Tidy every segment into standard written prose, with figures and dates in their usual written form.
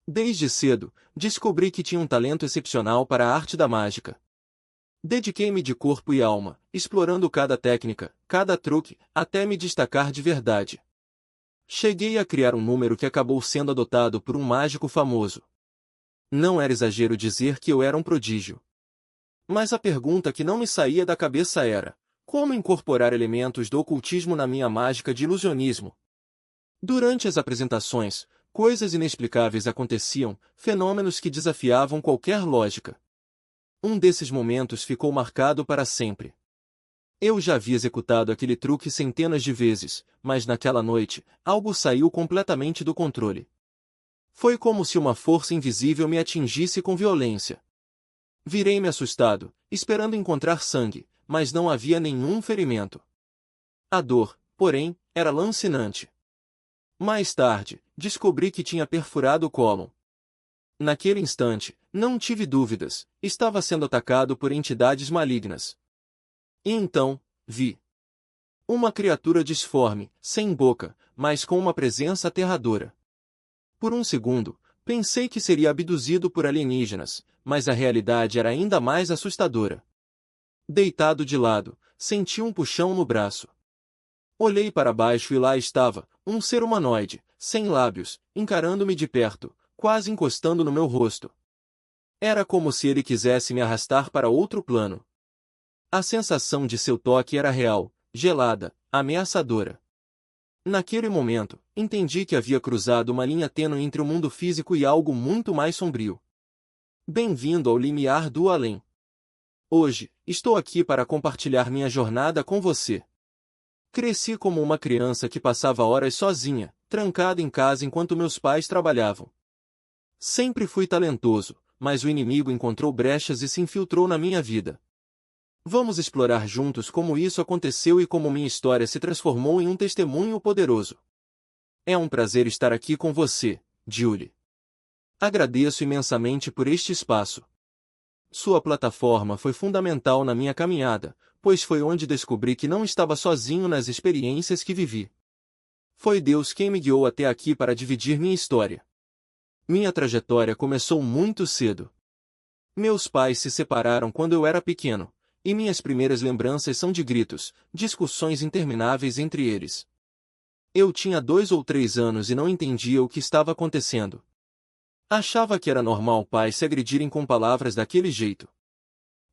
Desde cedo, descobri que tinha um talento excepcional para a arte da mágica. Dediquei-me de corpo e alma, explorando cada técnica, cada truque, até me destacar de verdade. Cheguei a criar um número que acabou sendo adotado por um mágico famoso. Não era exagero dizer que eu era um prodígio. Mas a pergunta que não me saía da cabeça era: como incorporar elementos do ocultismo na minha mágica de ilusionismo? Durante as apresentações, coisas inexplicáveis aconteciam, fenômenos que desafiavam qualquer lógica. Um desses momentos ficou marcado para sempre. Eu já havia executado aquele truque centenas de vezes, mas naquela noite, algo saiu completamente do controle. Foi como se uma força invisível me atingisse com violência. Virei-me assustado, esperando encontrar sangue, mas não havia nenhum ferimento. A dor, porém, era lancinante. Mais tarde, descobri que tinha perfurado o cólon. Naquele instante, não tive dúvidas, estava sendo atacado por entidades malignas. E então, vi uma criatura disforme, sem boca, mas com uma presença aterradora. Por um segundo, pensei que seria abduzido por alienígenas, mas a realidade era ainda mais assustadora. Deitado de lado, senti um puxão no braço. Olhei para baixo e lá estava, um ser humanoide, sem lábios, encarando-me de perto, quase encostando no meu rosto. Era como se ele quisesse me arrastar para outro plano. A sensação de seu toque era real, gelada, ameaçadora. Naquele momento, entendi que havia cruzado uma linha tênue entre o mundo físico e algo muito mais sombrio. Bem-vindo ao limiar do além. Hoje, estou aqui para compartilhar minha jornada com você. Cresci como uma criança que passava horas sozinha, trancada em casa enquanto meus pais trabalhavam. Sempre fui talentoso, mas o inimigo encontrou brechas e se infiltrou na minha vida. Vamos explorar juntos como isso aconteceu e como minha história se transformou em um testemunho poderoso. É um prazer estar aqui com você, Julie. Agradeço imensamente por este espaço. Sua plataforma foi fundamental na minha caminhada, pois foi onde descobri que não estava sozinho nas experiências que vivi. Foi Deus quem me guiou até aqui para dividir minha história. Minha trajetória começou muito cedo. Meus pais se separaram quando eu era pequeno, e minhas primeiras lembranças são de gritos, discussões intermináveis entre eles. Eu tinha 2 ou 3 anos e não entendia o que estava acontecendo. Achava que era normal pais se agredirem com palavras daquele jeito.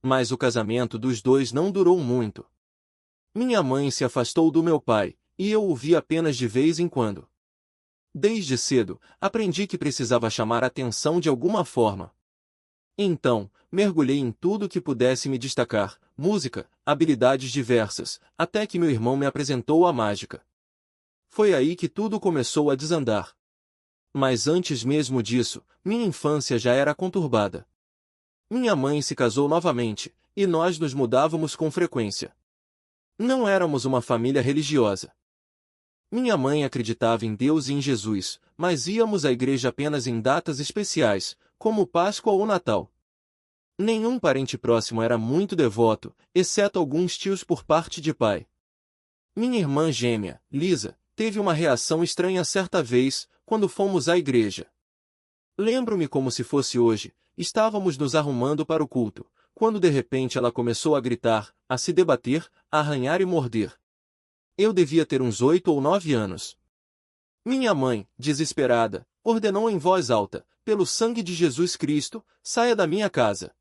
Mas o casamento dos dois não durou muito. Minha mãe se afastou do meu pai, e eu o vi apenas de vez em quando. Desde cedo, aprendi que precisava chamar a atenção de alguma forma. Então, mergulhei em tudo que pudesse me destacar, música, habilidades diversas, até que meu irmão me apresentou a mágica. Foi aí que tudo começou a desandar. Mas antes mesmo disso, minha infância já era conturbada. Minha mãe se casou novamente, e nós nos mudávamos com frequência. Não éramos uma família religiosa. Minha mãe acreditava em Deus e em Jesus, mas íamos à igreja apenas em datas especiais, como Páscoa ou Natal. Nenhum parente próximo era muito devoto, exceto alguns tios por parte de pai. Minha irmã gêmea, Lisa, teve uma reação estranha certa vez, quando fomos à igreja. Lembro-me como se fosse hoje, estávamos nos arrumando para o culto, quando de repente ela começou a gritar, a se debater, a arranhar e morder. Eu devia ter uns 8 ou 9 anos. Minha mãe, desesperada, ordenou em voz alta: pelo sangue de Jesus Cristo, saia da minha casa.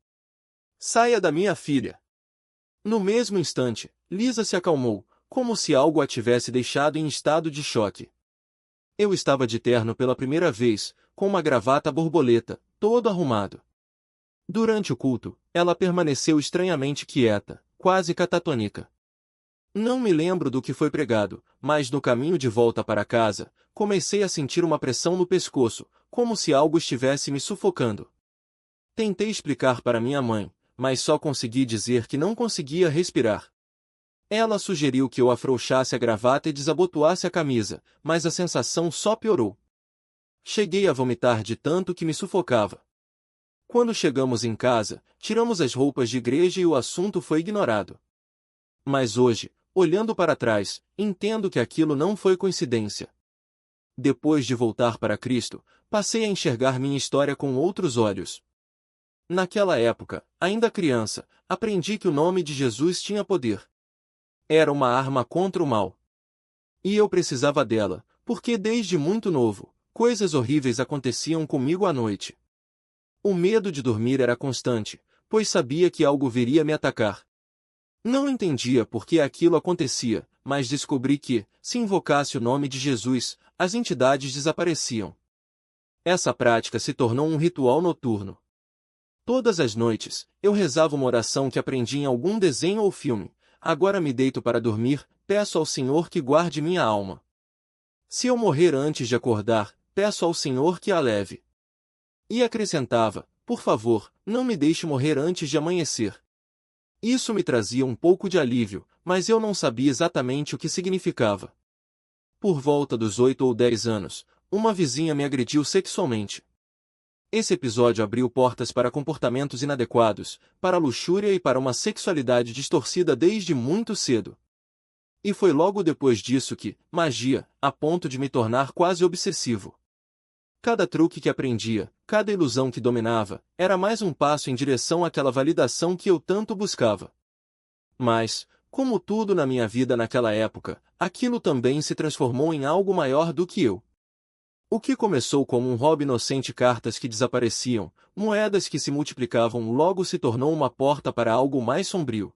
Saia da minha filha. No mesmo instante, Lisa se acalmou, como se algo a tivesse deixado em estado de choque. Eu estava de terno pela primeira vez, com uma gravata borboleta, todo arrumado. Durante o culto, ela permaneceu estranhamente quieta, quase catatônica. Não me lembro do que foi pregado, mas no caminho de volta para casa, comecei a sentir uma pressão no pescoço, como se algo estivesse me sufocando. Tentei explicar para minha mãe, mas só consegui dizer que não conseguia respirar. Ela sugeriu que eu afrouxasse a gravata e desabotoasse a camisa, mas a sensação só piorou. Cheguei a vomitar de tanto que me sufocava. Quando chegamos em casa, tiramos as roupas de igreja e o assunto foi ignorado. Mas hoje, olhando para trás, entendo que aquilo não foi coincidência. Depois de voltar para Cristo, Passei a enxergar minha história com outros olhos. Naquela época, ainda criança, aprendi que o nome de Jesus tinha poder. Era uma arma contra o mal. E eu precisava dela, porque desde muito novo, coisas horríveis aconteciam comigo à noite. O medo de dormir era constante, pois sabia que algo viria me atacar. Não entendia por que aquilo acontecia, mas descobri que, se invocasse o nome de Jesus, as entidades desapareciam. Essa prática se tornou um ritual noturno. Todas as noites, eu rezava uma oração que aprendi em algum desenho ou filme. Agora me deito para dormir, peço ao Senhor que guarde minha alma. Se eu morrer antes de acordar, peço ao Senhor que a leve. E acrescentava, por favor, não me deixe morrer antes de amanhecer. Isso me trazia um pouco de alívio, mas eu não sabia exatamente o que significava. Por volta dos 8 ou 10 anos, uma vizinha me agrediu sexualmente. Esse episódio abriu portas para comportamentos inadequados, para a luxúria e para uma sexualidade distorcida desde muito cedo. E foi logo depois disso que, magia, a ponto de me tornar quase obsessivo. Cada truque que aprendia, cada ilusão que dominava, era mais um passo em direção àquela validação que eu tanto buscava. Mas, como tudo na minha vida naquela época, aquilo também se transformou em algo maior do que eu. O que começou como um hobby inocente, cartas que desapareciam, moedas que se multiplicavam, logo se tornou uma porta para algo mais sombrio.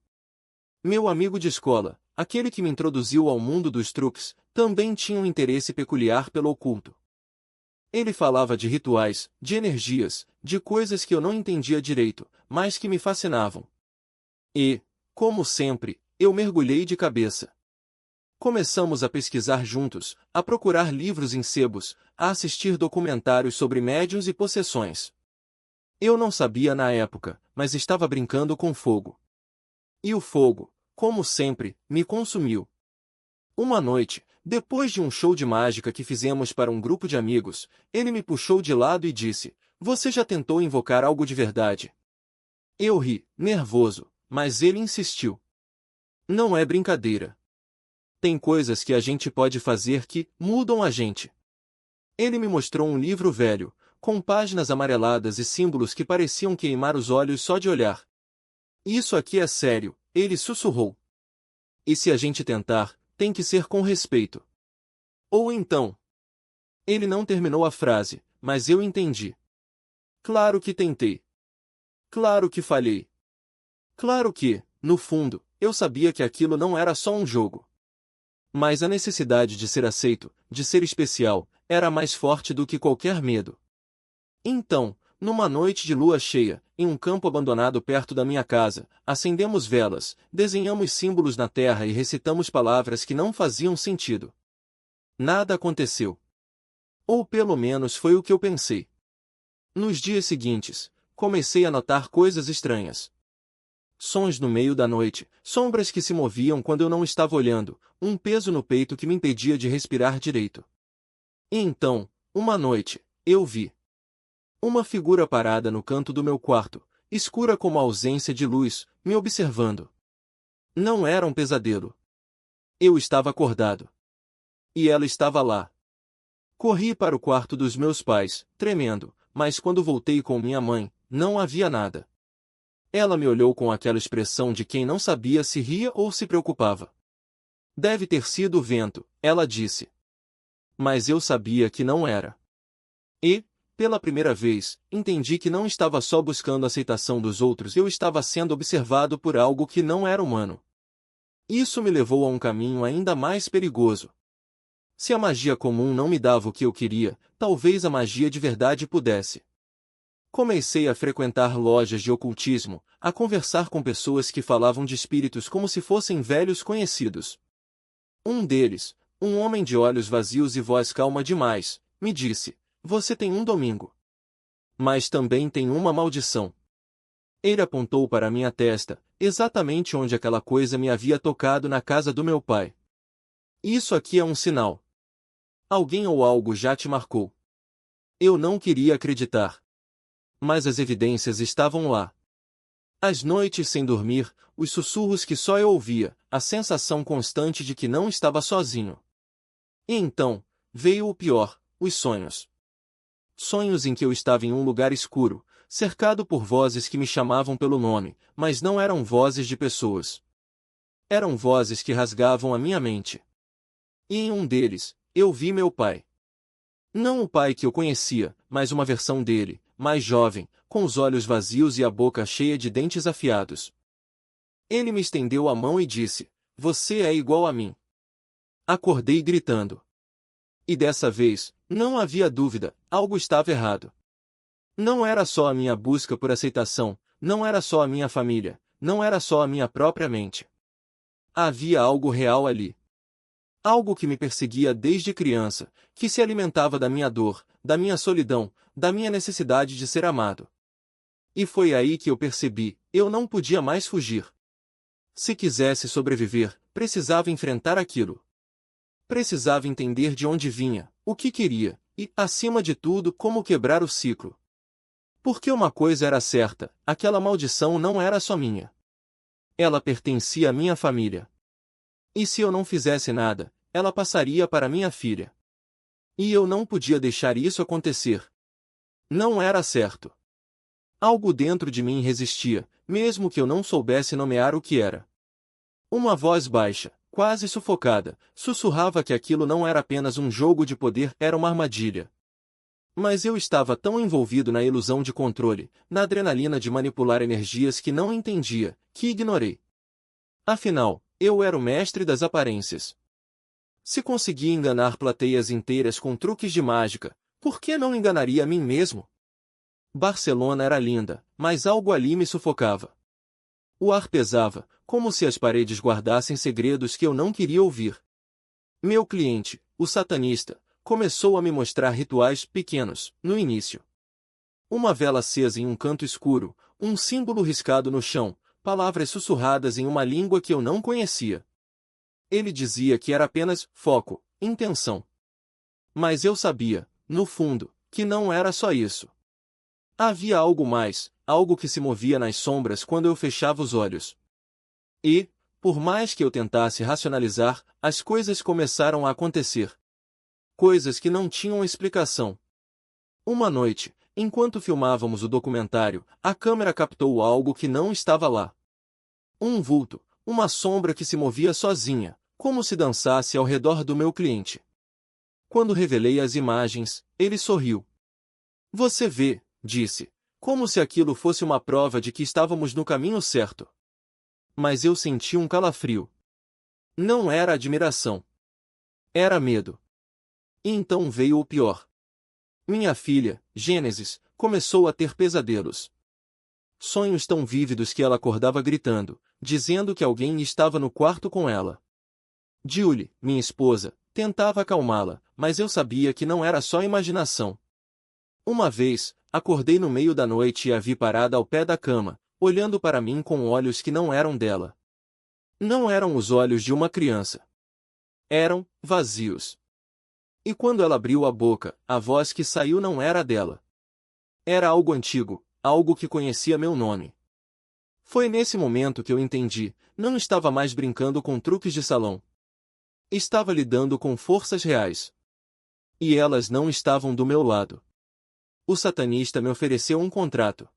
Meu amigo de escola, aquele que me introduziu ao mundo dos truques, também tinha um interesse peculiar pelo oculto. Ele falava de rituais, de energias, de coisas que eu não entendia direito, mas que me fascinavam. E, como sempre, eu mergulhei de cabeça. Começamos a pesquisar juntos, a procurar livros em sebos, a assistir documentários sobre médiuns e possessões. Eu não sabia na época, mas estava brincando com fogo. E o fogo, como sempre, me consumiu. Uma noite, depois de um show de mágica que fizemos para um grupo de amigos, ele me puxou de lado e disse: "Você já tentou invocar algo de verdade?" Eu ri, nervoso, mas ele insistiu. "Não é brincadeira. Tem coisas que a gente pode fazer que mudam a gente." Ele me mostrou um livro velho, com páginas amareladas e símbolos que pareciam queimar os olhos só de olhar. "Isso aqui é sério", ele sussurrou. "E se a gente tentar, tem que ser com respeito." Ou então. Ele não terminou a frase, mas eu entendi. Claro que tentei. Claro que falhei. Claro que, no fundo, eu sabia que aquilo não era só um jogo. Mas a necessidade de ser aceito, de ser especial, era mais forte do que qualquer medo. Então, numa noite de lua cheia, em um campo abandonado perto da minha casa, acendemos velas, desenhamos símbolos na terra e recitamos palavras que não faziam sentido. Nada aconteceu. Ou pelo menos foi o que eu pensei. Nos dias seguintes, comecei a notar coisas estranhas. Sons no meio da noite, sombras que se moviam quando eu não estava olhando, um peso no peito que me impedia de respirar direito. E então, uma noite, eu vi uma figura parada no canto do meu quarto, escura como a ausência de luz, me observando. Não era um pesadelo. Eu estava acordado. E ela estava lá. Corri para o quarto dos meus pais, tremendo, mas quando voltei com minha mãe, não havia nada. Ela me olhou com aquela expressão de quem não sabia se ria ou se preocupava. "Deve ter sido o vento", ela disse. Mas eu sabia que não era. E, pela primeira vez, entendi que não estava só buscando a aceitação dos outros, eu estava sendo observado por algo que não era humano. Isso me levou a um caminho ainda mais perigoso. Se a magia comum não me dava o que eu queria, talvez a magia de verdade pudesse. Comecei a frequentar lojas de ocultismo, a conversar com pessoas que falavam de espíritos como se fossem velhos conhecidos. Um deles, um homem de olhos vazios e voz calma demais, me disse: "Você tem um domingo. Mas também tem uma maldição." Ele apontou para minha testa, exatamente onde aquela coisa me havia tocado na casa do meu pai. "Isso aqui é um sinal. Alguém ou algo já te marcou." Eu não queria acreditar. Mas as evidências estavam lá. As noites sem dormir, os sussurros que só eu ouvia, a sensação constante de que não estava sozinho. E então, veio o pior, os sonhos. Sonhos em que eu estava em um lugar escuro, cercado por vozes que me chamavam pelo nome, mas não eram vozes de pessoas. Eram vozes que rasgavam a minha mente. E em um deles, eu vi meu pai. Não o pai que eu conhecia, mas uma versão dele, mais jovem, com os olhos vazios e a boca cheia de dentes afiados. Ele me estendeu a mão e disse: "Você é igual a mim." Acordei gritando. E dessa vez, não havia dúvida, algo estava errado. Não era só a minha busca por aceitação, não era só a minha família, não era só a minha própria mente. Havia algo real ali. Algo que me perseguia desde criança, que se alimentava da minha dor, da minha solidão, da minha necessidade de ser amado. E foi aí que eu percebi, eu não podia mais fugir. Se quisesse sobreviver, precisava enfrentar aquilo. Precisava entender de onde vinha, o que queria, e, acima de tudo, como quebrar o ciclo. Porque uma coisa era certa, aquela maldição não era só minha. Ela pertencia à minha família. E se eu não fizesse nada, ela passaria para minha filha. E eu não podia deixar isso acontecer. Não era certo. Algo dentro de mim resistia, mesmo que eu não soubesse nomear o que era. Uma voz baixa, quase sufocada, sussurrava que aquilo não era apenas um jogo de poder, era uma armadilha. Mas eu estava tão envolvido na ilusão de controle, na adrenalina de manipular energias que não entendia, que ignorei. Afinal, eu era o mestre das aparências. Se conseguia enganar plateias inteiras com truques de mágica, por que não enganaria a mim mesmo? Barcelona era linda, mas algo ali me sufocava. O ar pesava, como se as paredes guardassem segredos que eu não queria ouvir. Meu cliente, o satanista, começou a me mostrar rituais pequenos, no início. Uma vela acesa em um canto escuro, um símbolo riscado no chão, palavras sussurradas em uma língua que eu não conhecia. Ele dizia que era apenas foco, intenção. Mas eu sabia, no fundo, que não era só isso. Havia algo mais, algo que se movia nas sombras quando eu fechava os olhos. E, por mais que eu tentasse racionalizar, as coisas começaram a acontecer. Coisas que não tinham explicação. Uma noite, enquanto filmávamos o documentário, a câmera captou algo que não estava lá. Um vulto, uma sombra que se movia sozinha, como se dançasse ao redor do meu cliente. Quando revelei as imagens, ele sorriu. "Você vê", disse, como se aquilo fosse uma prova de que estávamos no caminho certo. Mas eu senti um calafrio. Não era admiração. Era medo. E então veio o pior. Minha filha, Gênesis, começou a ter pesadelos. Sonhos tão vívidos que ela acordava gritando, dizendo que alguém estava no quarto com ela. Julie, minha esposa, tentava acalmá-la, mas eu sabia que não era só imaginação. Uma vez, acordei no meio da noite e a vi parada ao pé da cama, olhando para mim com olhos que não eram dela. Não eram os olhos de uma criança. Eram vazios. E quando ela abriu a boca, a voz que saiu não era dela. Era algo antigo, algo que conhecia meu nome. Foi nesse momento que eu entendi, não estava mais brincando com truques de salão. Estava lidando com forças reais. E elas não estavam do meu lado. O satanista me ofereceu um contrato.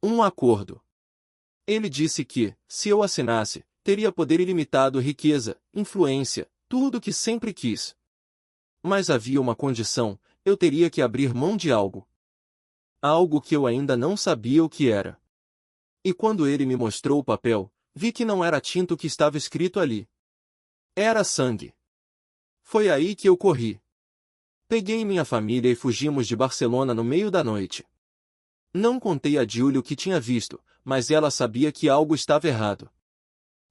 Um acordo. Ele disse que, se eu assinasse, teria poder ilimitado, riqueza, influência, tudo o que sempre quis. Mas havia uma condição, eu teria que abrir mão de algo. Algo que eu ainda não sabia o que era. E quando ele me mostrou o papel, vi que não era tinta o que estava escrito ali. Era sangue. Foi aí que eu corri. Peguei minha família e fugimos de Barcelona no meio da noite. Não contei a Julie o que tinha visto, mas ela sabia que algo estava errado.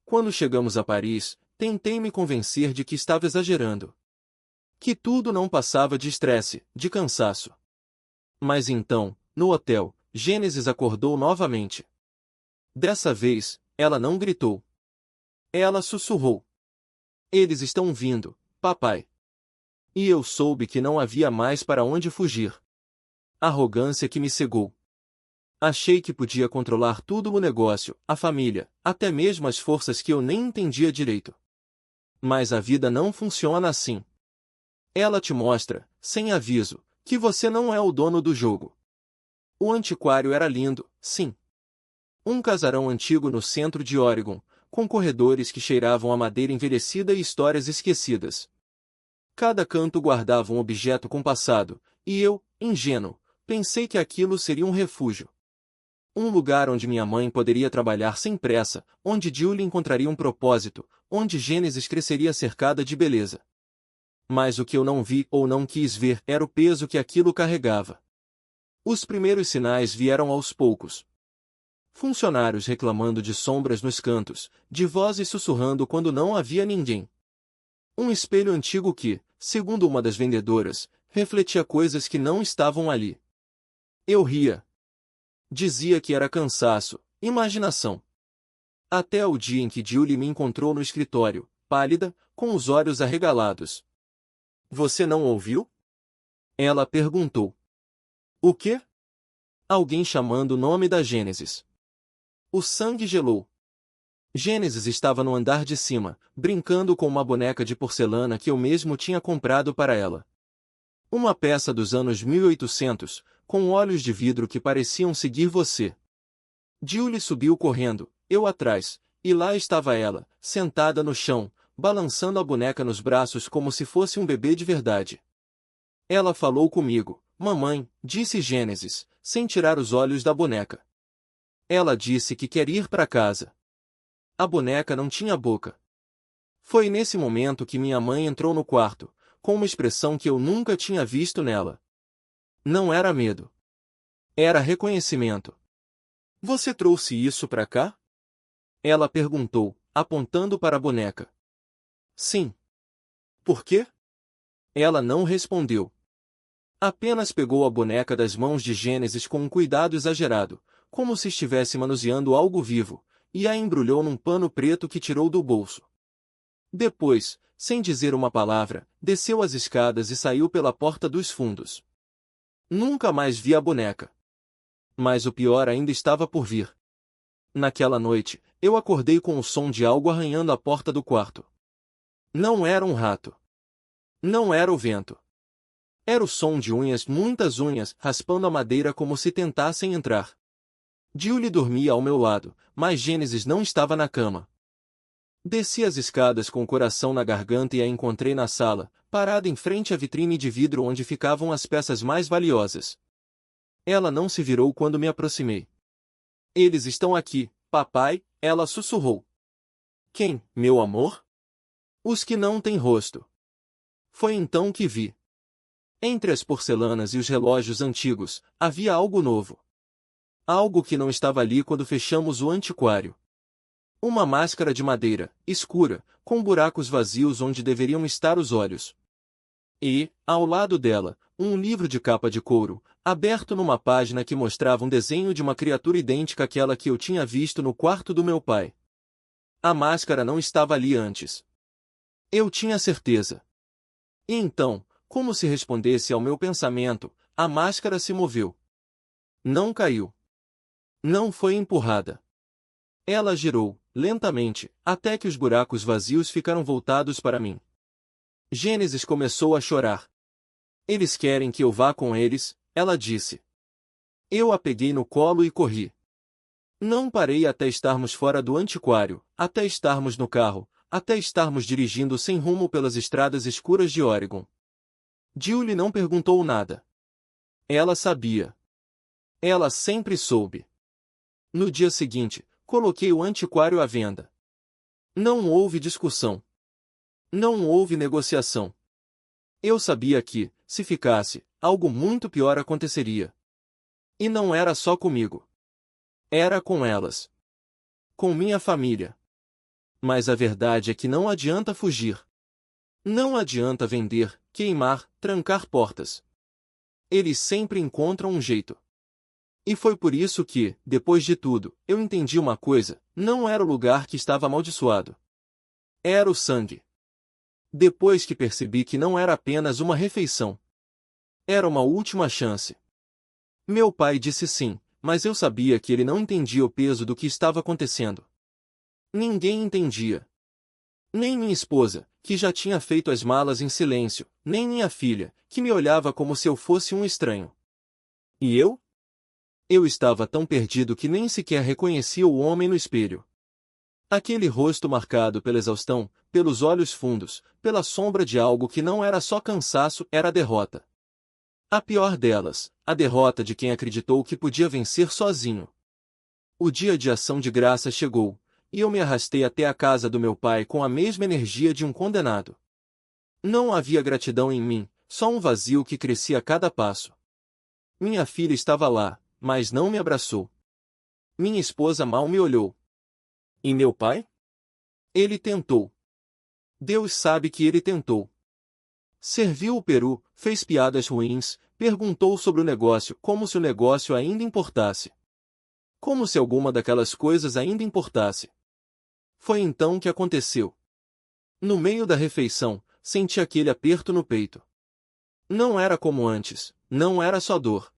Quando chegamos a Paris, tentei me convencer de que estava exagerando. Que tudo não passava de estresse, de cansaço. Mas então, no hotel, Gênesis acordou novamente. Dessa vez, ela não gritou. Ela sussurrou. "Eles estão vindo, papai." E eu soube que não havia mais para onde fugir. Arrogância que me cegou. Achei que podia controlar tudo o negócio, a família, até mesmo as forças que eu nem entendia direito. Mas a vida não funciona assim. Ela te mostra, sem aviso, Que você não é o dono do jogo. O antiquário era lindo, sim. Um casarão antigo no centro de Oregon, com corredores que cheiravam a madeira envelhecida e histórias esquecidas. Cada canto guardava um objeto compassado, e eu, ingênuo, pensei que aquilo seria um refúgio. Um lugar onde minha mãe poderia trabalhar sem pressa, onde Julie encontraria um propósito, onde Gênesis cresceria cercada de beleza. Mas o que eu não vi ou não quis ver era o peso que aquilo carregava. Os primeiros sinais vieram aos poucos. Funcionários reclamando de sombras nos cantos, de vozes sussurrando quando não havia ninguém. Um espelho antigo que, segundo uma das vendedoras, refletia coisas que não estavam ali. Eu ria. Dizia que era cansaço, imaginação. Até o dia em que Julie me encontrou no escritório, pálida, com os olhos arregalados. Você não ouviu? Ela perguntou. O quê? Alguém chamando o nome da Gênesis. O sangue gelou. Gênesis estava no andar de cima, brincando com uma boneca de porcelana que eu mesmo tinha comprado para ela. Uma peça dos anos 1800, com olhos de vidro que pareciam seguir você. Julie subiu correndo, eu atrás, e lá estava ela, sentada no chão, balançando a boneca nos braços como se fosse um bebê de verdade. Ela falou comigo, mamãe, disse Gênesis, sem tirar os olhos da boneca. Ela disse que quer ir para casa. A boneca não tinha boca. Foi nesse momento que minha mãe entrou no quarto, com uma expressão que eu nunca tinha visto nela. Não era medo. Era reconhecimento. Você trouxe isso para cá? Ela perguntou, apontando para a boneca. Sim. Por quê? Ela não respondeu. Apenas pegou a boneca das mãos de Gênesis com um cuidado exagerado, como se estivesse manuseando algo vivo, e a embrulhou num pano preto que tirou do bolso. Depois, sem dizer uma palavra, desceu as escadas e saiu pela porta dos fundos. Nunca mais vi a boneca. Mas o pior ainda estava por vir. Naquela noite, eu acordei com o som de algo arranhando a porta do quarto. Não era um rato. Não era o vento. Era o som de unhas, muitas unhas, raspando a madeira como se tentassem entrar. Julie dormia ao meu lado, mas Gênesis não estava na cama. Desci as escadas com o coração na garganta e a encontrei na sala, parada em frente à vitrine de vidro onde ficavam as peças mais valiosas. Ela não se virou quando me aproximei. Eles estão aqui, papai, ela sussurrou. Quem, meu amor? Os que não têm rosto. Foi então que vi. Entre as porcelanas e os relógios antigos, havia algo novo. Algo que não estava ali quando fechamos o antiquário. Uma máscara de madeira, escura, com buracos vazios onde deveriam estar os olhos. E, ao lado dela, um livro de capa de couro, aberto numa página que mostrava um desenho de uma criatura idêntica àquela que eu tinha visto no quarto do meu pai. A máscara não estava ali antes. Eu tinha certeza. E então, como se respondesse ao meu pensamento, a máscara se moveu. Não caiu. Não foi empurrada. Ela girou, lentamente, até que os buracos vazios ficaram voltados para mim. Gênesis começou a chorar. Eles querem que eu vá com eles, ela disse. Eu a peguei no colo e corri. Não parei até estarmos fora do antiquário, até estarmos no carro, até estarmos dirigindo sem rumo pelas estradas escuras de Oregon. Julie não perguntou nada. Ela sabia. Ela sempre soube. No dia seguinte, coloquei o antiquário à venda. Não houve discussão. Não houve negociação. Eu sabia que, se ficasse, algo muito pior aconteceria. E não era só comigo. Era com elas. Com minha família. Mas a verdade é que não adianta fugir. Não adianta vender, queimar, trancar portas. Eles sempre encontram um jeito. E foi por isso que, depois de tudo, eu entendi uma coisa: não era o lugar que estava amaldiçoado. Era o sangue. Depois que percebi que não era apenas uma refeição. Era uma última chance. Meu pai disse sim, mas eu sabia que ele não entendia o peso do que estava acontecendo. Ninguém entendia. Nem minha esposa, que já tinha feito as malas em silêncio, nem minha filha, que me olhava como se eu fosse um estranho. E eu? Eu estava tão perdido que nem sequer reconhecia o homem no espelho. Aquele rosto marcado pela exaustão, pelos olhos fundos, pela sombra de algo que não era só cansaço, era a derrota. A pior delas, a derrota de quem acreditou que podia vencer sozinho. O dia de ação de graças chegou, e eu me arrastei até a casa do meu pai com a mesma energia de um condenado. Não havia gratidão em mim, só um vazio que crescia a cada passo. Minha filha estava lá, mas não me abraçou. Minha esposa mal me olhou. E meu pai? Ele tentou. Deus sabe que ele tentou. Serviu o peru, fez piadas ruins, perguntou sobre o negócio como se o negócio ainda importasse. Como se alguma daquelas coisas ainda importasse. Foi então que aconteceu. No meio da refeição, senti aquele aperto no peito. Não era como antes, não era só dor.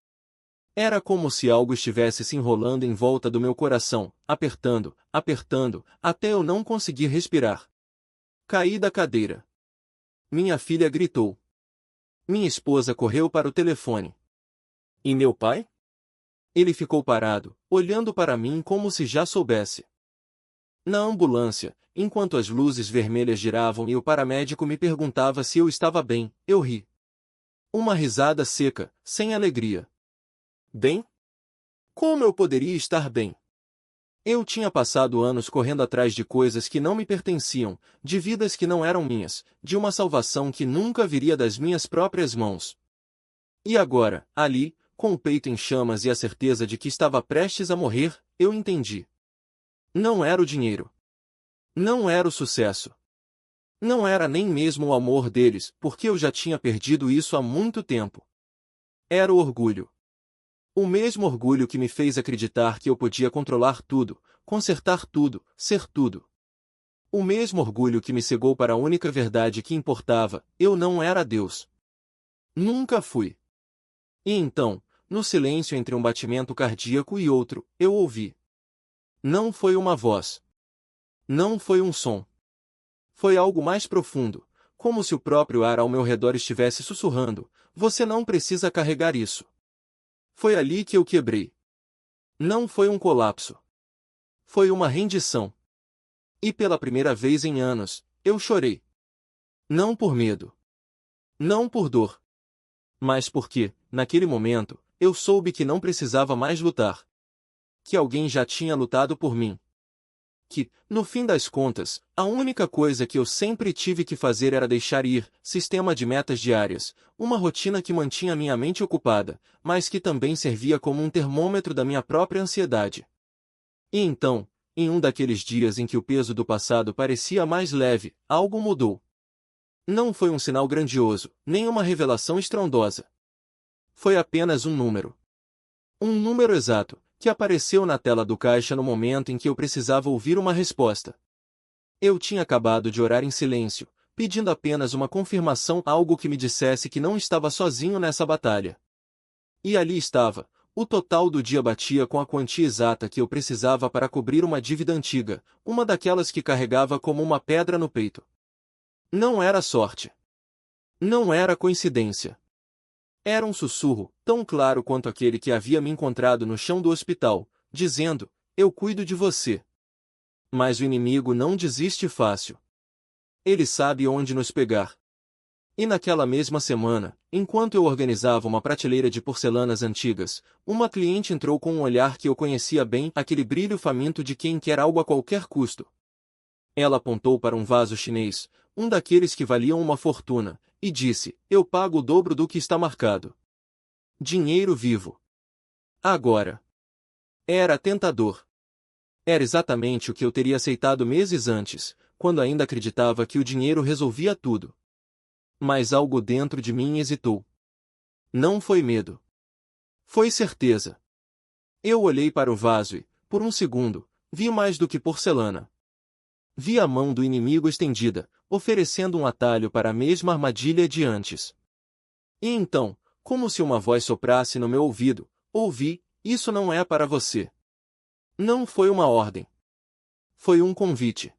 Era como se algo estivesse se enrolando em volta do meu coração, apertando, apertando, até eu não conseguir respirar. Caí da cadeira. Minha filha gritou. Minha esposa correu para o telefone. E meu pai? Ele ficou parado, olhando para mim como se já soubesse. Na ambulância, enquanto as luzes vermelhas giravam e o paramédico me perguntava se eu estava bem, eu ri. Uma risada seca, sem alegria. Bem? Como eu poderia estar bem? Eu tinha passado anos correndo atrás de coisas que não me pertenciam, de vidas que não eram minhas, de uma salvação que nunca viria das minhas próprias mãos. E agora, ali, com o peito em chamas e a certeza de que estava prestes a morrer, eu entendi. Não era o dinheiro. Não era o sucesso. Não era nem mesmo o amor deles, porque eu já tinha perdido isso há muito tempo. Era o orgulho. O mesmo orgulho que me fez acreditar que eu podia controlar tudo, consertar tudo, ser tudo. O mesmo orgulho que me cegou para a única verdade que importava, eu não era Deus. Nunca fui. E então, no silêncio entre um batimento cardíaco e outro, eu ouvi. Não foi uma voz. Não foi um som. Foi algo mais profundo, como se o próprio ar ao meu redor estivesse sussurrando, você não precisa carregar isso. Foi ali que eu quebrei. Não foi um colapso. Foi uma rendição. E pela primeira vez em anos, eu chorei. Não por medo. Não por dor. Mas porque, naquele momento, eu soube que não precisava mais lutar. Que alguém já tinha lutado por mim. Que, no fim das contas, a única coisa que eu sempre tive que fazer era deixar ir, sistema de metas diárias, uma rotina que mantinha minha mente ocupada, mas que também servia como um termômetro da minha própria ansiedade. E então, em um daqueles dias em que o peso do passado parecia mais leve, algo mudou. Não foi um sinal grandioso, nem uma revelação estrondosa. Foi apenas um número. Um número exato, que apareceu na tela do caixa no momento em que eu precisava ouvir uma resposta. Eu tinha acabado de orar em silêncio, pedindo apenas uma confirmação, algo que me dissesse que não estava sozinho nessa batalha. E ali estava, o total do dia batia com a quantia exata que eu precisava para cobrir uma dívida antiga, uma daquelas que carregava como uma pedra no peito. Não era sorte. Não era coincidência. Era um sussurro, tão claro quanto aquele que havia me encontrado no chão do hospital, dizendo, eu cuido de você. Mas o inimigo não desiste fácil. Ele sabe onde nos pegar. E naquela mesma semana, enquanto eu organizava uma prateleira de porcelanas antigas, uma cliente entrou com um olhar que eu conhecia bem, aquele brilho faminto de quem quer algo a qualquer custo. Ela apontou para um vaso chinês, um daqueles que valiam uma fortuna, e disse, eu pago o dobro do que está marcado. Dinheiro vivo. Agora. Era tentador. Era exatamente o que eu teria aceitado meses antes, quando ainda acreditava que o dinheiro resolvia tudo. Mas algo dentro de mim hesitou. Não foi medo. Foi certeza. Eu olhei para o vaso e, por um segundo, vi mais do que porcelana. Vi a mão do inimigo estendida, oferecendo um atalho para a mesma armadilha de antes. E então, como se uma voz soprasse no meu ouvido, ouvi, isso não é para você. Não foi uma ordem. Foi um convite.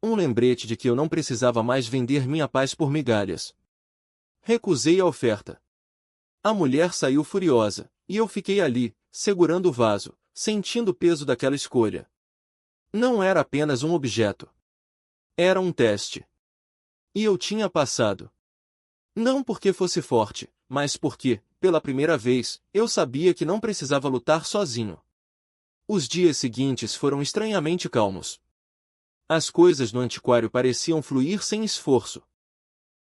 Um lembrete de que eu não precisava mais vender minha paz por migalhas. Recusei a oferta. A mulher saiu furiosa, e eu fiquei ali, segurando o vaso, sentindo o peso daquela escolha. Não era apenas um objeto. Era um teste. E eu tinha passado. Não porque fosse forte, mas porque, pela primeira vez, eu sabia que não precisava lutar sozinho. Os dias seguintes foram estranhamente calmos. As coisas no antiquário pareciam fluir sem esforço.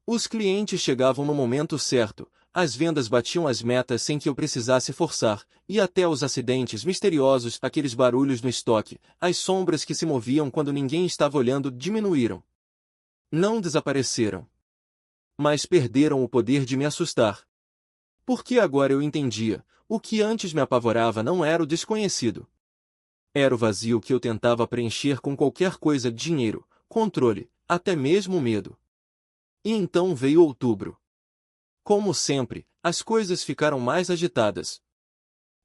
Os clientes chegavam no momento certo, as vendas batiam as metas sem que eu precisasse forçar, e até os acidentes misteriosos, aqueles barulhos no estoque, as sombras que se moviam quando ninguém estava olhando, diminuíram. Não desapareceram. Mas perderam o poder de me assustar. Porque agora eu entendia, o que antes me apavorava não era o desconhecido. Era o vazio que eu tentava preencher com qualquer coisa: dinheiro, controle, até mesmo medo. E então veio outubro. Como sempre, as coisas ficaram mais agitadas.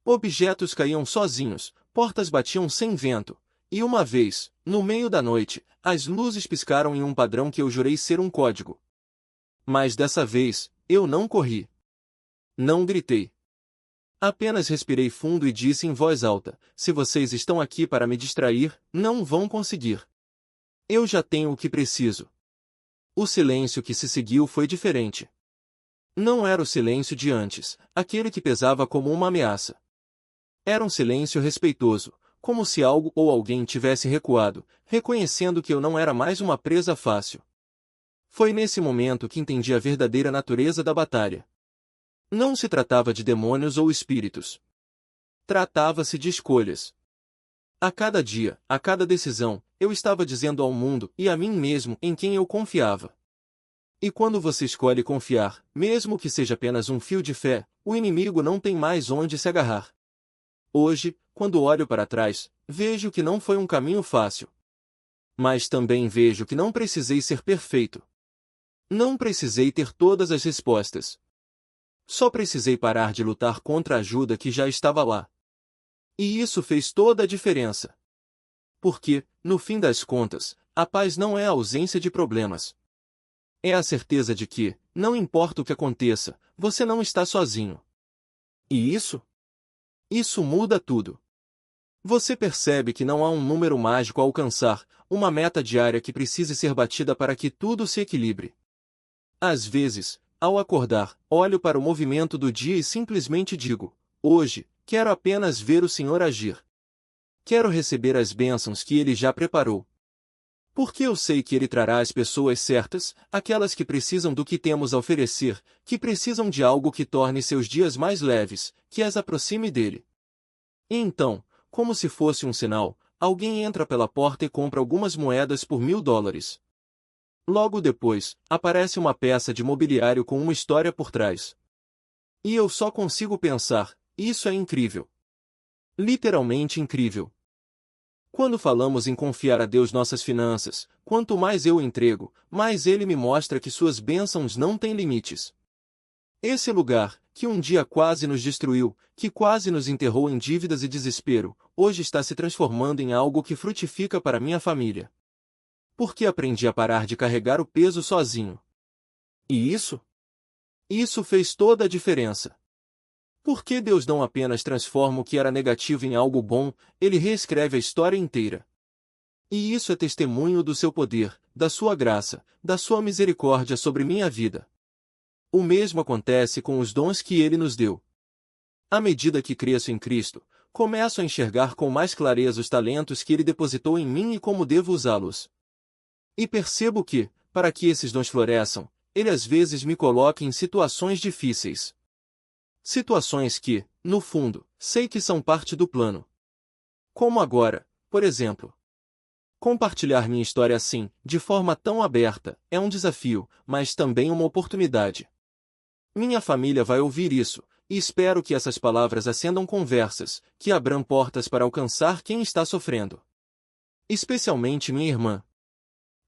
Objetos caíam sozinhos, portas batiam sem vento, e uma vez, no meio da noite, as luzes piscaram em um padrão que eu jurei ser um código. Mas dessa vez, eu não corri. Não gritei. Apenas respirei fundo e disse em voz alta: se vocês estão aqui para me distrair, não vão conseguir. Eu já tenho o que preciso. O silêncio que se seguiu foi diferente. Não era o silêncio de antes, aquele que pesava como uma ameaça. Era um silêncio respeitoso, como se algo ou alguém tivesse recuado, reconhecendo que eu não era mais uma presa fácil. Foi nesse momento que entendi a verdadeira natureza da batalha. Não se tratava de demônios ou espíritos. Tratava-se de escolhas. A cada dia, a cada decisão, eu estava dizendo ao mundo e a mim mesmo em quem eu confiava. E quando você escolhe confiar, mesmo que seja apenas um fio de fé, o inimigo não tem mais onde se agarrar. Hoje, quando olho para trás, vejo que não foi um caminho fácil. Mas também vejo que não precisei ser perfeito. Não precisei ter todas as respostas. Só precisei parar de lutar contra a ajuda que já estava lá. E isso fez toda a diferença. Porque, no fim das contas, a paz não é a ausência de problemas. É a certeza de que, não importa o que aconteça, você não está sozinho. E isso? Isso muda tudo. Você percebe que não há um número mágico a alcançar, uma meta diária que precise ser batida para que tudo se equilibre. Às vezes, ao acordar, olho para o movimento do dia e simplesmente digo: hoje, quero apenas ver o Senhor agir. Quero receber as bênçãos que Ele já preparou. Porque eu sei que Ele trará as pessoas certas, aquelas que precisam do que temos a oferecer, que precisam de algo que torne seus dias mais leves, que as aproxime dele. E então, como se fosse um sinal, alguém entra pela porta e compra algumas moedas por $1000. Logo depois, aparece uma peça de mobiliário com uma história por trás. E eu só consigo pensar: isso é incrível. Literalmente incrível. Quando falamos em confiar a Deus nossas finanças, quanto mais eu entrego, mais Ele me mostra que suas bênçãos não têm limites. Esse lugar, que um dia quase nos destruiu, que quase nos enterrou em dívidas e desespero, hoje está se transformando em algo que frutifica para minha família. Porque aprendi a parar de carregar o peso sozinho. E isso? Isso fez toda a diferença. Porque Deus não apenas transforma o que era negativo em algo bom, Ele reescreve a história inteira. E isso é testemunho do seu poder, da sua graça, da sua misericórdia sobre minha vida. O mesmo acontece com os dons que Ele nos deu. À medida que cresço em Cristo, começo a enxergar com mais clareza os talentos que Ele depositou em mim e como devo usá-los. E percebo que, para que esses dons floresçam, Ele às vezes me coloca em situações difíceis. Situações que, no fundo, sei que são parte do plano. Como agora, por exemplo. Compartilhar minha história assim, de forma tão aberta, é um desafio, mas também uma oportunidade. Minha família vai ouvir isso, e espero que essas palavras acendam conversas, que abram portas para alcançar quem está sofrendo. Especialmente minha irmã.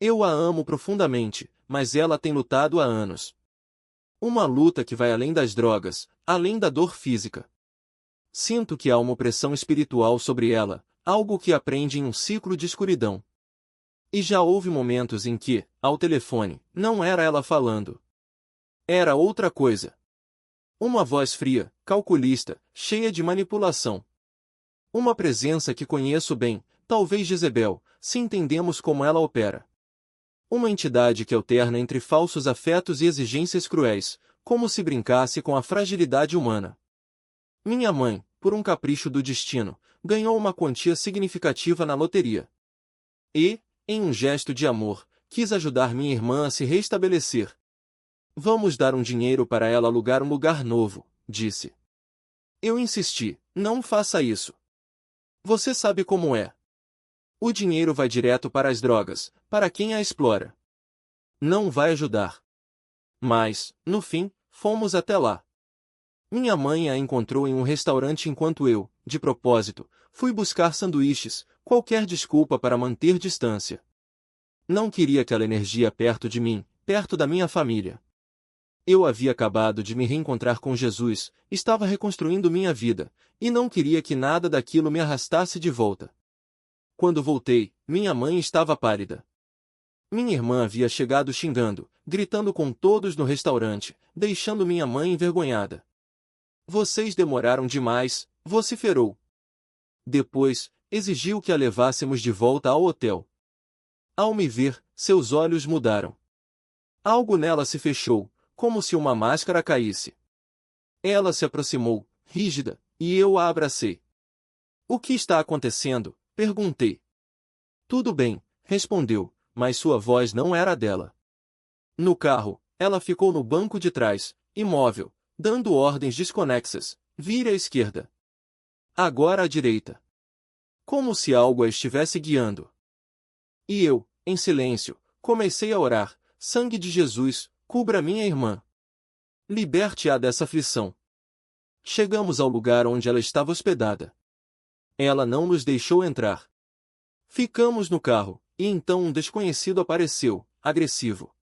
Eu a amo profundamente, mas ela tem lutado há anos. Uma luta que vai além das drogas, além da dor física. Sinto que há uma opressão espiritual sobre ela, algo que aprende em um ciclo de escuridão. E já houve momentos em que, ao telefone, não era ela falando. Era outra coisa. Uma voz fria, calculista, cheia de manipulação. Uma presença que conheço bem, talvez Jezebel, se entendemos como ela opera. Uma entidade que alterna entre falsos afetos e exigências cruéis, como se brincasse com a fragilidade humana. Minha mãe, por um capricho do destino, ganhou uma quantia significativa na loteria. E, em um gesto de amor, quis ajudar minha irmã a se restabelecer. Vamos dar um dinheiro para ela alugar um lugar novo, disse. Eu insisti, não faça isso. Você sabe como é. O dinheiro vai direto para as drogas, para quem a explora. Não vai ajudar. Mas, no fim, fomos até lá. Minha mãe a encontrou em um restaurante enquanto eu, de propósito, fui buscar sanduíches, qualquer desculpa para manter distância. Não queria aquela energia perto de mim, perto da minha família. Eu havia acabado de me reencontrar com Jesus, estava reconstruindo minha vida, e não queria que nada daquilo me arrastasse de volta. Quando voltei, minha mãe estava pálida. Minha irmã havia chegado xingando, gritando com todos no restaurante, deixando minha mãe envergonhada. Vocês demoraram demais, vociferou. Depois, exigiu que a levássemos de volta ao hotel. Ao me ver, seus olhos mudaram. Algo nela se fechou, como se uma máscara caísse. Ela se aproximou, rígida, e eu a abracei. O que está acontecendo? Perguntei. Tudo bem, respondeu, mas sua voz não era a dela. No carro, ela ficou no banco de trás, imóvel, dando ordens desconexas, vire à esquerda. Agora à direita. Como se algo a estivesse guiando. E eu, em silêncio, comecei a orar, sangue de Jesus, cubra minha irmã. Liberte-a dessa aflição. Chegamos ao lugar onde ela estava hospedada. Ela não nos deixou entrar. Ficamos no carro, e então um desconhecido apareceu, agressivo.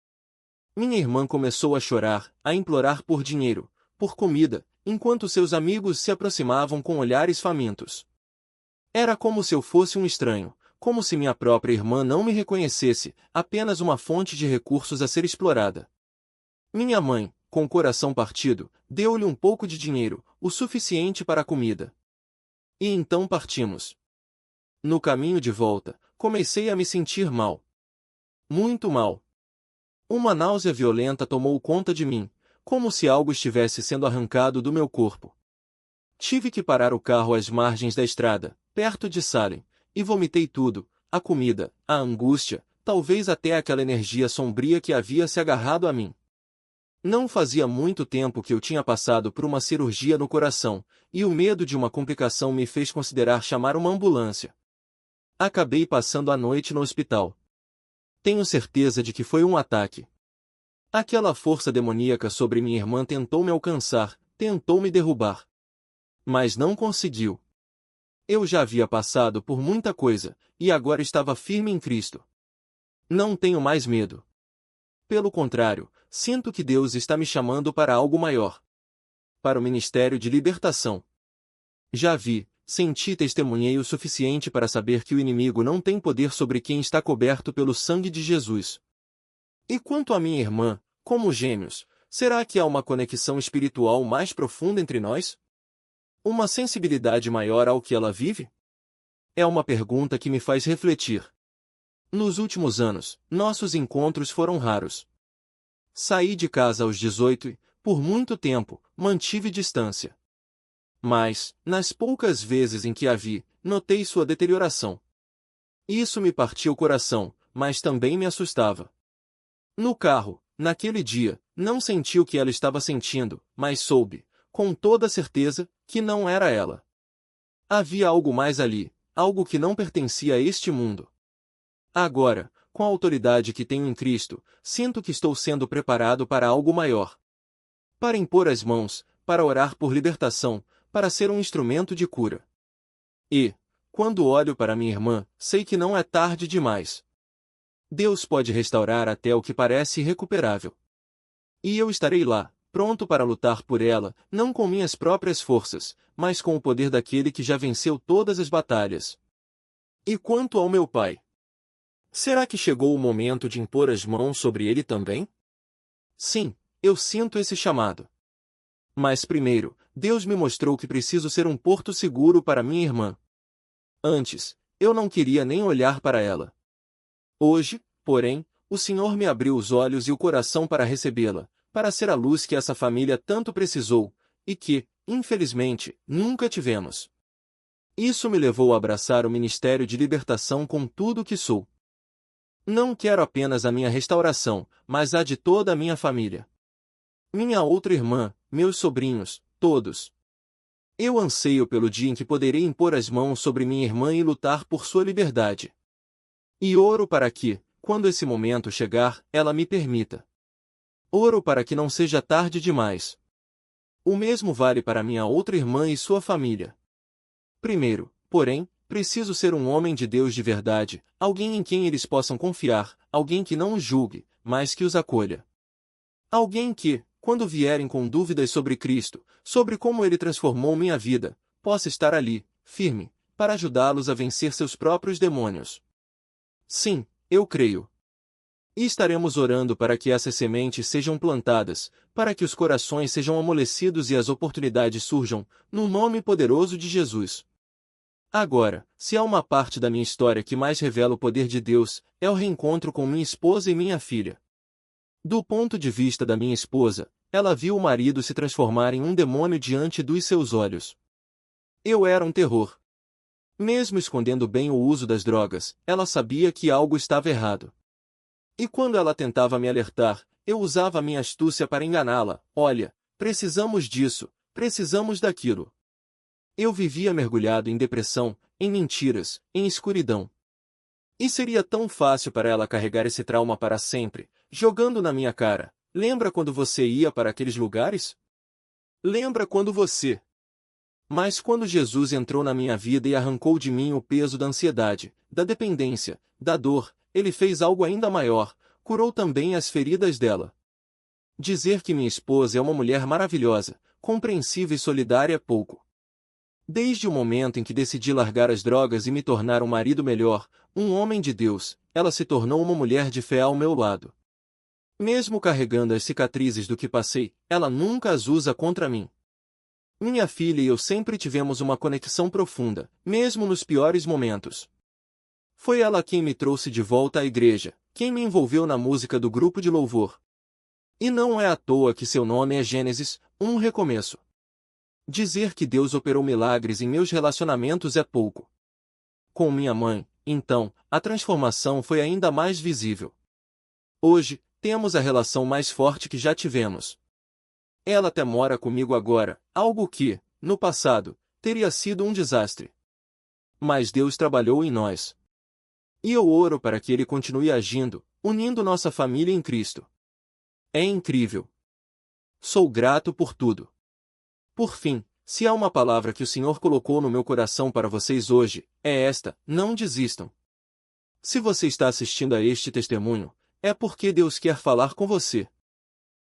Minha irmã começou a chorar, a implorar por dinheiro, por comida, enquanto seus amigos se aproximavam com olhares famintos. Era como se eu fosse um estranho, como se minha própria irmã não me reconhecesse, apenas uma fonte de recursos a ser explorada. Minha mãe, com o coração partido, deu-lhe um pouco de dinheiro, o suficiente para a comida. E então partimos. No caminho de volta, comecei a me sentir mal. Muito mal. Uma náusea violenta tomou conta de mim, como se algo estivesse sendo arrancado do meu corpo. Tive que parar o carro às margens da estrada, perto de Salem, e vomitei tudo, a comida, a angústia, talvez até aquela energia sombria que havia se agarrado a mim. Não fazia muito tempo que eu tinha passado por uma cirurgia no coração, e o medo de uma complicação me fez considerar chamar uma ambulância. Acabei passando a noite no hospital. Tenho certeza de que foi um ataque. Aquela força demoníaca sobre minha irmã tentou me alcançar, tentou me derrubar. Mas não conseguiu. Eu já havia passado por muita coisa, e agora estava firme em Cristo. Não tenho mais medo. Pelo contrário, sinto que Deus está me chamando para algo maior. Para o ministério de libertação. Já vi, senti e testemunhei o suficiente para saber que o inimigo não tem poder sobre quem está coberto pelo sangue de Jesus. E quanto à minha irmã, como gêmeos, será que há uma conexão espiritual mais profunda entre nós? Uma sensibilidade maior ao que ela vive? É uma pergunta que me faz refletir. Nos últimos anos, nossos encontros foram raros. Saí de casa aos 18 e, por muito tempo, mantive distância. Mas, nas poucas vezes em que a vi, notei sua deterioração. Isso me partia o coração, mas também me assustava. No carro, naquele dia, não senti o que ela estava sentindo, mas soube, com toda certeza, que não era ela. Havia algo mais ali, algo que não pertencia a este mundo. Agora, com a autoridade que tenho em Cristo, sinto que estou sendo preparado para algo maior. Para impor as mãos, para orar por libertação, para ser um instrumento de cura. E, quando olho para minha irmã, sei que não é tarde demais. Deus pode restaurar até o que parece irrecuperável. E eu estarei lá, pronto para lutar por ela, não com minhas próprias forças, mas com o poder daquele que já venceu todas as batalhas. E quanto ao meu pai? Será que chegou o momento de impor as mãos sobre ele também? Sim, eu sinto esse chamado. Mas primeiro, Deus me mostrou que preciso ser um porto seguro para minha irmã. Antes, eu não queria nem olhar para ela. Hoje, porém, o Senhor me abriu os olhos e o coração para recebê-la, para ser a luz que essa família tanto precisou, e que, infelizmente, nunca tivemos. Isso me levou a abraçar o ministério de libertação com tudo o que sou. Não quero apenas a minha restauração, mas a de toda a minha família. Minha outra irmã, meus sobrinhos, todos. Eu anseio pelo dia em que poderei impor as mãos sobre minha irmã e lutar por sua liberdade. E oro para que, quando esse momento chegar, ela me permita. Oro para que não seja tarde demais. O mesmo vale para minha outra irmã e sua família. Primeiro, porém, preciso ser um homem de Deus de verdade, alguém em quem eles possam confiar, alguém que não os julgue, mas que os acolha. Alguém que, quando vierem com dúvidas sobre Cristo, sobre como Ele transformou minha vida, possa estar ali, firme, para ajudá-los a vencer seus próprios demônios. Sim, eu creio. E estaremos orando para que essas sementes sejam plantadas, para que os corações sejam amolecidos e as oportunidades surjam, no nome poderoso de Jesus. Agora, se há uma parte da minha história que mais revela o poder de Deus, é o reencontro com minha esposa e minha filha. Do ponto de vista da minha esposa, ela viu o marido se transformar em um demônio diante dos seus olhos. Eu era um terror. Mesmo escondendo bem o uso das drogas, ela sabia que algo estava errado. E quando ela tentava me alertar, eu usava minha astúcia para enganá-la. Olha, precisamos disso, precisamos daquilo. Eu vivia mergulhado em depressão, em mentiras, em escuridão. E seria tão fácil para ela carregar esse trauma para sempre, jogando na minha cara. Lembra quando você ia para aqueles lugares? Lembra quando você... Mas quando Jesus entrou na minha vida e arrancou de mim o peso da ansiedade, da dependência, da dor, Ele fez algo ainda maior, curou também as feridas dela. Dizer que minha esposa é uma mulher maravilhosa, compreensiva e solidária é pouco. Desde o momento em que decidi largar as drogas e me tornar um marido melhor, um homem de Deus, ela se tornou uma mulher de fé ao meu lado. Mesmo carregando as cicatrizes do que passei, ela nunca as usa contra mim. Minha filha e eu sempre tivemos uma conexão profunda, mesmo nos piores momentos. Foi ela quem me trouxe de volta à igreja, quem me envolveu na música do grupo de louvor. E não é à toa que seu nome é Gênesis, um recomeço. Dizer que Deus operou milagres em meus relacionamentos é pouco. Com minha mãe, então, a transformação foi ainda mais visível. Hoje, temos a relação mais forte que já tivemos. Ela até mora comigo agora, algo que, no passado, teria sido um desastre. Mas Deus trabalhou em nós. E eu oro para que Ele continue agindo, unindo nossa família em Cristo. É incrível. Sou grato por tudo. Por fim, se há uma palavra que o Senhor colocou no meu coração para vocês hoje, é esta: não desistam. Se você está assistindo a este testemunho, é porque Deus quer falar com você.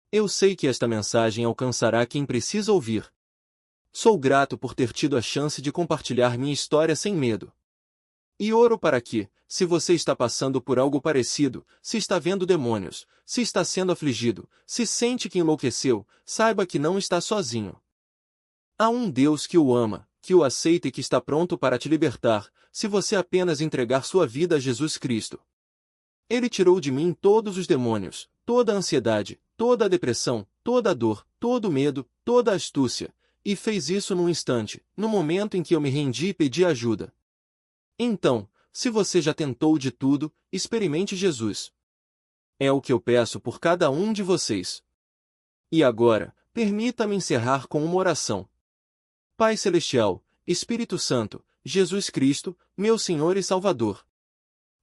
Eu sei que esta mensagem alcançará quem precisa ouvir. Sou grato por ter tido a chance de compartilhar minha história sem medo. E oro para que, se você está passando por algo parecido, se está vendo demônios, se está sendo afligido, se sente que enlouqueceu, saiba que não está sozinho. Há um Deus que o ama, que o aceita e que está pronto para te libertar, se você apenas entregar sua vida a Jesus Cristo. Ele tirou de mim todos os demônios, toda a ansiedade, toda a depressão, toda a dor, todo o medo, toda a astúcia, e fez isso num instante, no momento em que eu me rendi e pedi ajuda. Então, se você já tentou de tudo, experimente Jesus. É o que eu peço por cada um de vocês. E agora, permita-me encerrar com uma oração. Pai Celestial, Espírito Santo, Jesus Cristo, meu Senhor e Salvador.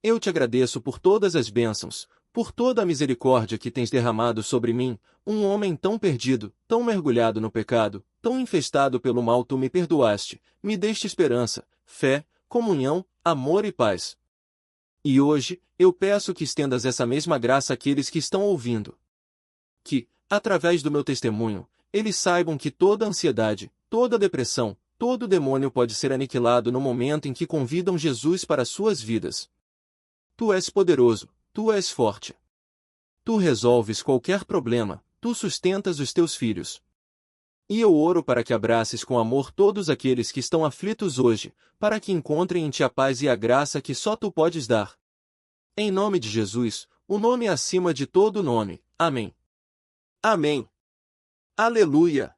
Eu te agradeço por todas as bênçãos, por toda a misericórdia que tens derramado sobre mim, um homem tão perdido, tão mergulhado no pecado, tão infestado pelo mal. Tu me perdoaste, me deste esperança, fé, comunhão, amor e paz. E hoje, eu peço que estendas essa mesma graça àqueles que estão ouvindo. Que, através do meu testemunho, eles saibam que toda ansiedade, toda depressão, todo demônio pode ser aniquilado no momento em que convidam Jesus para suas vidas. Tu és poderoso, Tu és forte. Tu resolves qualquer problema, Tu sustentas os Teus filhos. E eu oro para que abraces com amor todos aqueles que estão aflitos hoje, para que encontrem em Ti a paz e a graça que só Tu podes dar. Em nome de Jesus, o nome acima de todo nome. Amém. Amém. Aleluia.